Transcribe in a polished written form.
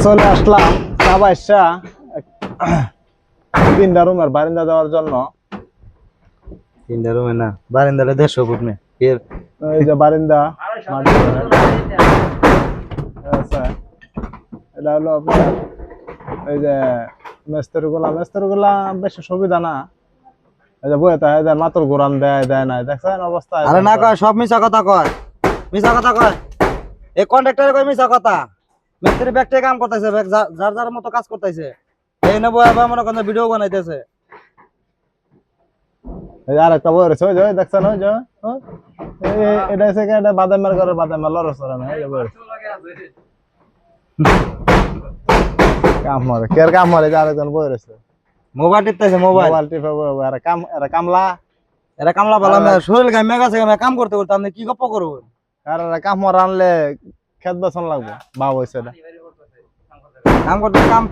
চলে আসলাম চাবাইশা 3টা রুমের বারিন্দা দেওয়ার জন্য। 3টা রুমে না, বারান্দাটা 150 ফুট নে এর। এই যে বারিন্দা আচ্ছা, এটা হলো আপনার এই যে মেস্তরগুলা বেশি সুবিধা না। এই যে বইতে মাত্র ঘুরান দেয় না, দেখছেন অবস্থা। আরে না কয়, সব মিছা কথা কয়, মিছা কথা কয়। এই কন্ট্রাক্টরে কয় মিছা কথা। মিস্ত্রি ব্যাগটাই কাম করতেছে, যার যার মতো কাজ করতেছে। এই নেবো আবার মনে করেন ভিডিও বানাইতেছে। এই যে আরেকটা বই রয়েছে, ওই যে দেখছেন, ওই যে এটা হচ্ছে এটা বাদামের ঘরে বাদামের লরস করে না। এই যে বই কাম মরে কে কাম মরে, যে আরেকজন বই রয়েছে মোবাইল টিপতেছে, মোবাইল টিপে বই। এরা কামলা, এরা কামলা বলা শরীর গামে গেছে, কাম করতে করতে আপনি কি গপ্প করবেন? আর এরা কাম মরা আনলে খেত বেচন লাগবে, ভাব হয়েছে এটা কাম করতে কাম